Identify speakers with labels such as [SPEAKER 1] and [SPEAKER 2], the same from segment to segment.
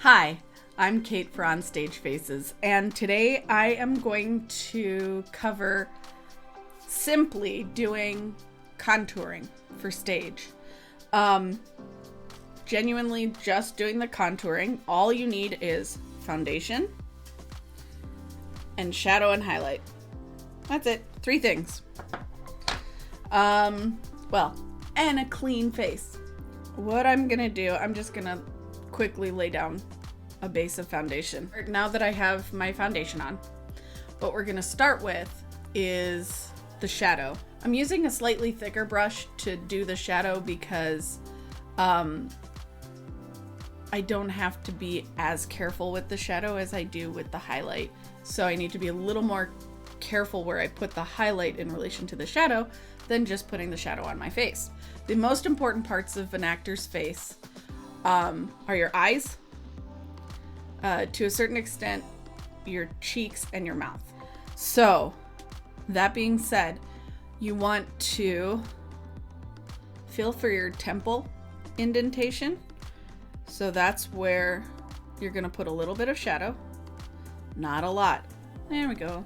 [SPEAKER 1] Hi, I'm Kate for On Stage Faces, and today I am going to cover simply doing contouring for stage. Genuinely just doing the contouring. All you need is foundation and shadow and highlight. That's it. 3 things. And a clean face. What I'm gonna do, I'm just gonna quickly lay down a base of foundation. Now that I have my foundation on, what we're gonna start with is the shadow. I'm using a slightly thicker brush to do the shadow because I don't have to be as careful with the shadow as I do with the highlight. So I need to be a little more careful where I put the highlight in relation to the shadow than just putting the shadow on my face. The most important parts of an actor's face are your eyes, to a certain extent, your cheeks and your mouth. So that being said, you want to feel for your temple indentation. So that's where you're gonna put a little bit of shadow, not a lot. There we go.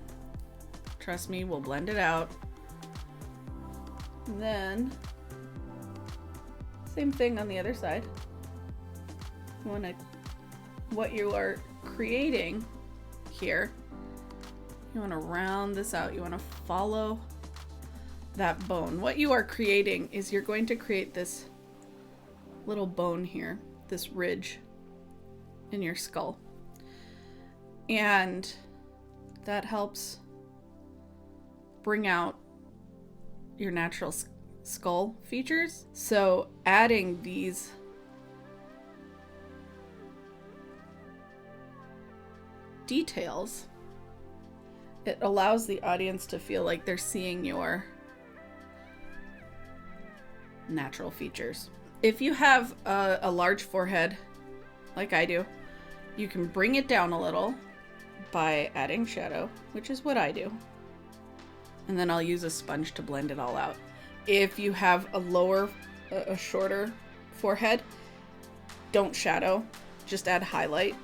[SPEAKER 1] Trust me, we'll blend it out. And then same thing on the other side. What you are creating here, you want to round this out. You want to follow that bone. What you are creating is you're going to create this little bone here, this ridge in your skull. And that helps bring out your natural skull features. So adding these details, it allows the audience to feel like they're seeing your natural features. If you have a large forehead, like I do, you can bring it down a little by adding shadow, which is what I do. And then I'll use a sponge to blend it all out. If you have a shorter forehead, don't shadow, just add highlight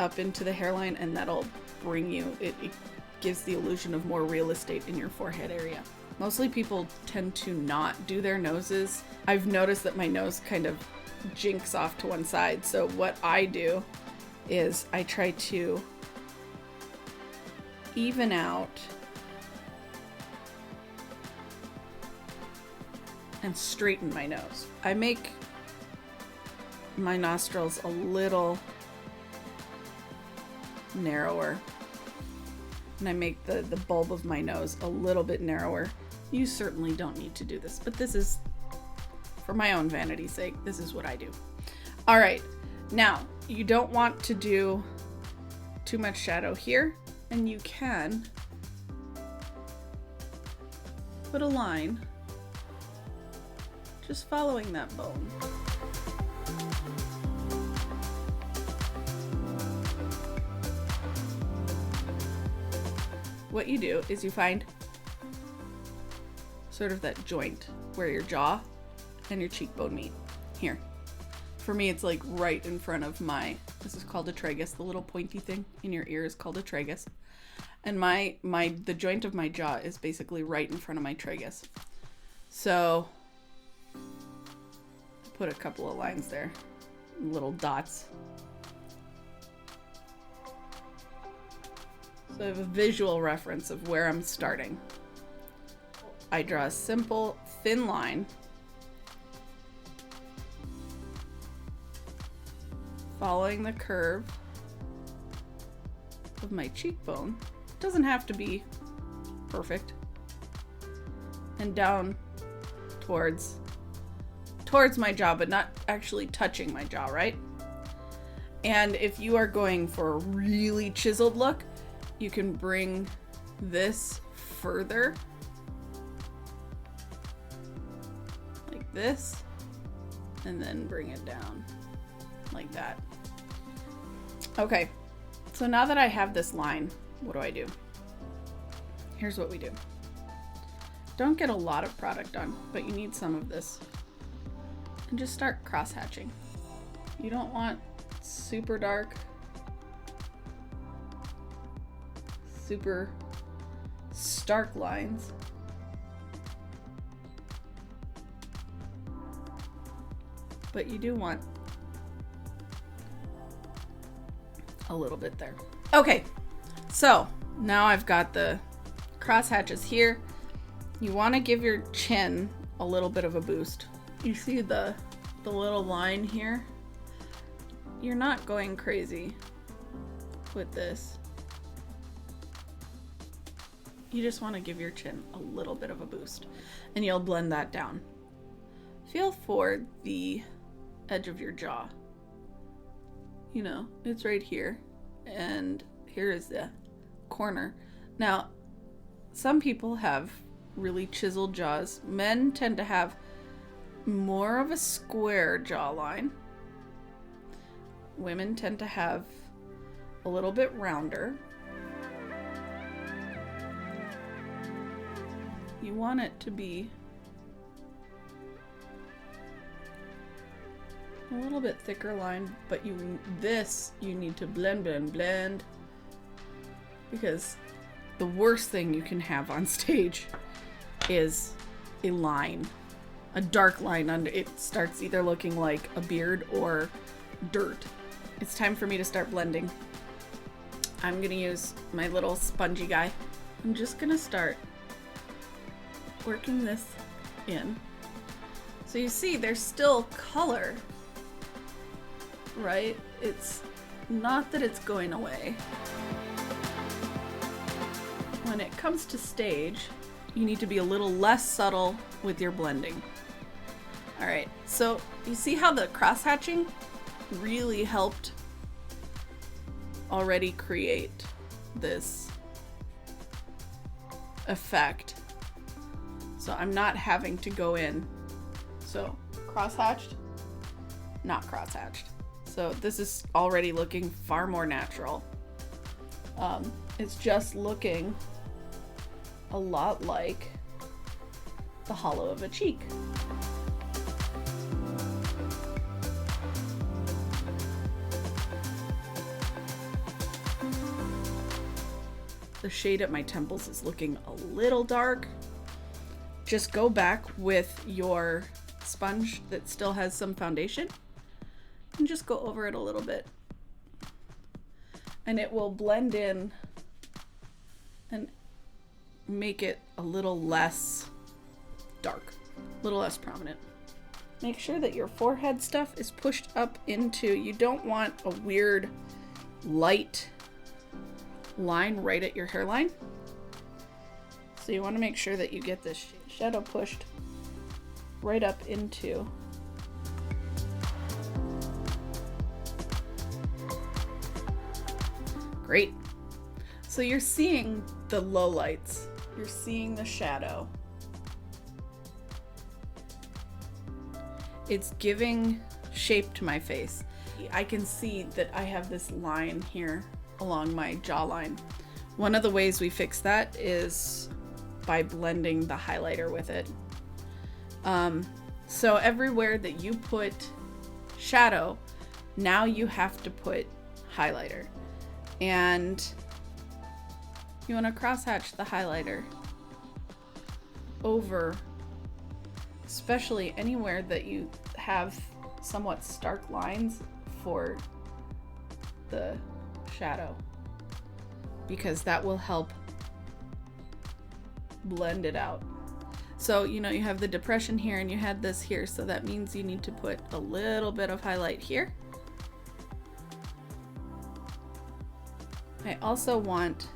[SPEAKER 1] up into the hairline, and that'll bring you, it gives the illusion of more real estate in your forehead area. Mostly people tend to not do their noses. I've noticed that my nose kind of jinks off to one side. So what I do is I try to even out and straighten my nose. I make my nostrils a little narrower, and I make the bulb of my nose a little bit narrower. You certainly don't need to do this, but this is for my own vanity's sake. This is what I do. All right, now you don't want to do too much shadow here, and you can put a line just following that bone. What you do is you find sort of that joint where your jaw and your cheekbone meet. Here. For me, it's like right in front of this is called a tragus. The little pointy thing in your ear is called a tragus. And the joint of my jaw is basically right in front of my tragus. So put a couple of lines there, little dots. So I have a visual reference of where I'm starting. I draw a simple, thin line, following the curve of my cheekbone. It doesn't have to be perfect. And down towards my jaw, but not actually touching my jaw, right? And if you are going for a really chiseled look, you can bring this further, like this, and then bring it down like that. Okay, so now that I have this line, what do? Here's what we do. Don't get a lot of product on, but you need some of this. And just start cross hatching. You don't want super dark, super stark lines. But you do want a little bit there. Okay, so now I've got the crosshatches here. You want to give your chin a little bit of a boost. You see the little line here? You're not going crazy with this. You just want to give your chin a little bit of a boost, and you'll blend that down. Feel for the edge of your jaw. You know, it's right here, and here is the corner. Now, some people have really chiseled jaws. Men tend to have more of a square jawline. Women tend to have a little bit rounder. You want it to be a little bit thicker line, but you need to blend, because the worst thing you can have on stage is a line, a dark line under it. Starts either looking like a beard or dirt. It's time for me to start blending. I'm gonna use my little spongy guy. I'm just gonna start working this in. So you see there's still color, right? It's not that it's going away. When it comes to stage, you need to be a little less subtle with your blending. All right, so you see how the cross-hatching really helped already create this effect. So I'm not having to go in. So cross-hatched, not cross-hatched. So this is already looking far more natural. It's just looking a lot like the hollow of a cheek. The shade at my temples is looking a little dark. Just go back with your sponge that still has some foundation and just go over it a little bit. And it will blend in and make it a little less dark, a little less prominent. Make sure that your forehead stuff is pushed up into, you don't want a weird light line right at your hairline. So you want to make sure that you get this shadow pushed right up into. Great. So you're seeing the lowlights. You're seeing the shadow. It's giving shape to my face. I can see that I have this line here along my jawline. One of the ways we fix that is by blending the highlighter with it. So everywhere that you put shadow, now you have to put highlighter. And you want to crosshatch the highlighter over, especially anywhere that you have somewhat stark lines for the shadow, because that will help blend it out. So, you know, you have the depression here and you had this here, so that means you need to put a little bit of highlight here. I also want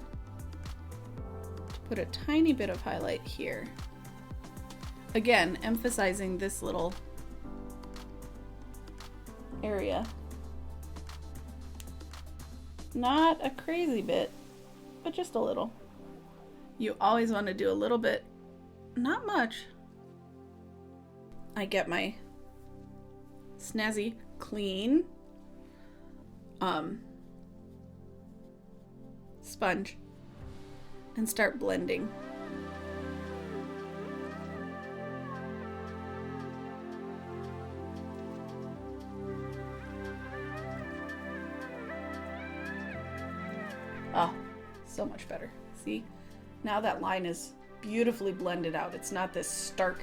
[SPEAKER 1] to put a tiny bit of highlight here. Again, emphasizing this little area. Not a crazy bit, but just a little. You always want to do a little bit, not much. I get my snazzy clean sponge and start blending. Oh, so much better. See? Now that line is beautifully blended out. It's not this stark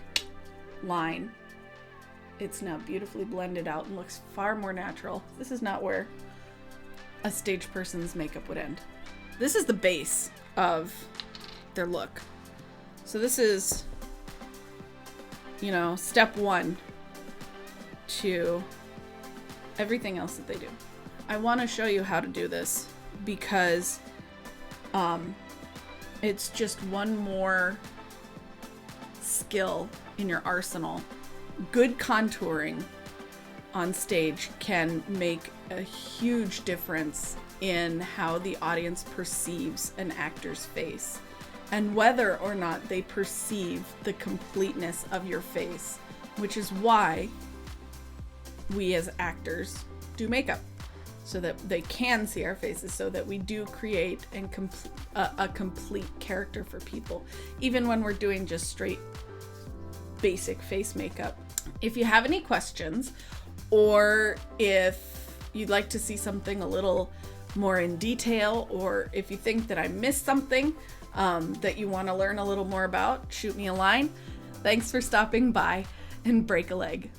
[SPEAKER 1] line. It's now beautifully blended out and looks far more natural. This is not where a stage person's makeup would end. This is the base of their look. So this is, you know, step one to everything else that they do. I want to show you how to do this because it's just one more skill in your arsenal. Good contouring on stage can make a huge difference in how the audience perceives an actor's face and whether or not they perceive the completeness of your face, which is why we as actors do makeup, so that they can see our faces, so that we do create a complete character for people, even when we're doing just straight basic face makeup. If you have any questions, or if you'd like to see something a little more in detail, or if you think that I missed something that you want to learn a little more about, shoot me a line. Thanks for stopping by, and break a leg.